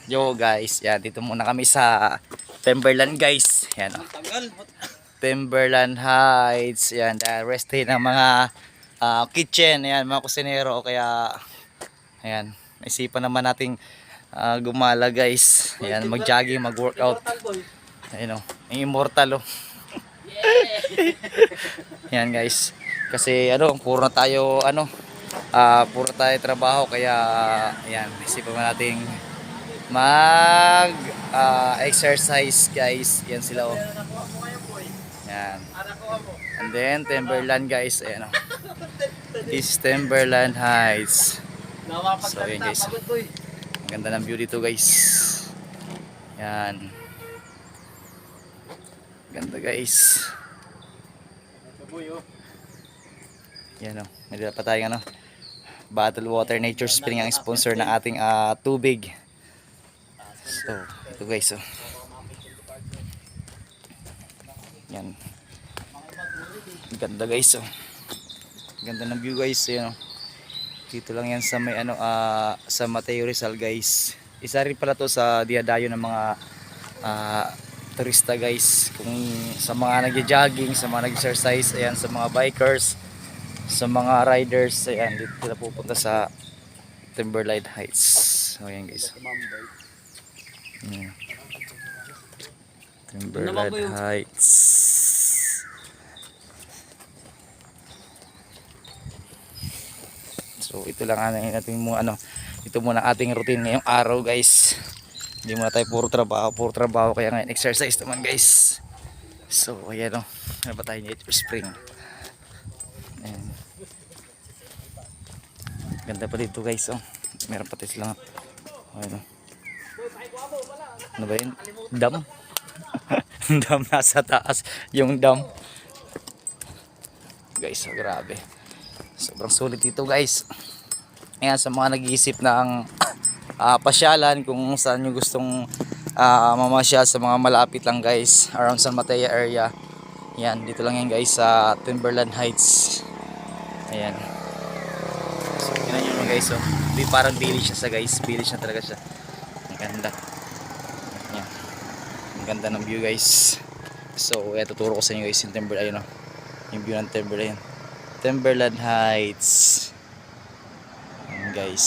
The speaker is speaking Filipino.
Yo guys, yan dito muna kami sa Timberland guys. Yan oh. Timberland Heights. Yan, rest day ng mga kitchen, yan, mga kusinero. Kaya ayan, naisipan naman nating gumala guys. Ayan, mag-jogging, mag-workout. Ayun oh, yung immortal oh. Yan guys. Kasi ano, puro na tayo puro tayo trabaho kaya ayan, naisipan nating mag exercise guys. Yan sila oh. Yan. And then Timberland guys, ayan oh. This Timberland Heights. So ayan guys. Ang ganda ng view dito guys. Yan. Ganda guys. Yan oh. May dala pa tayong Bottled Water Nature Spring ang sponsor ng ating tubig. So, ito guys oh. Yan. Ganda guys oh. Ganda ng view guys, yan oh. Dito lang yan sa may sa Mateo Rizal guys. Isa rin pala to sa diadayo ng mga turista guys. Kung sa mga nagja-jogging, sa mga nag-exercise, ayan, sa mga bikers, sa mga riders, ayan, dito sila pupunta sa Timberland Heights. So ayan guys. Timberland Heights. So ito lang natin mo ito muna ating routine ngayong araw guys. Hindi muna tayo puro trabaho kaya ngayon exercise naman guys. So ayan oh. Ano ba tayo Nature Spring? Ayan. Ganda pa dito guys oh. Meron pa tayo lang. Ayan oh. Ano ba yun? Dam? Dam nasa taas. Yung dam. Guys, oh, grabe. Sobrang sulit dito guys. Ayan, sa mga nag-iisip ng pasyalan kung saan nyo gustong mamasyal sa mga malapit lang guys around San Mateo area. Yan, dito lang yan guys sa Timberland Heights. Ayan. So, tingnan nyo guys oh. Parang village siya guys. Village na talaga siya. Ang ganda. Ayan. Ang ganda ng view guys. So, tuturo ko sa inyo guys yung Timberland. Ayun oh. Yung view ng Timberland. Timberland Heights. Ayan guys.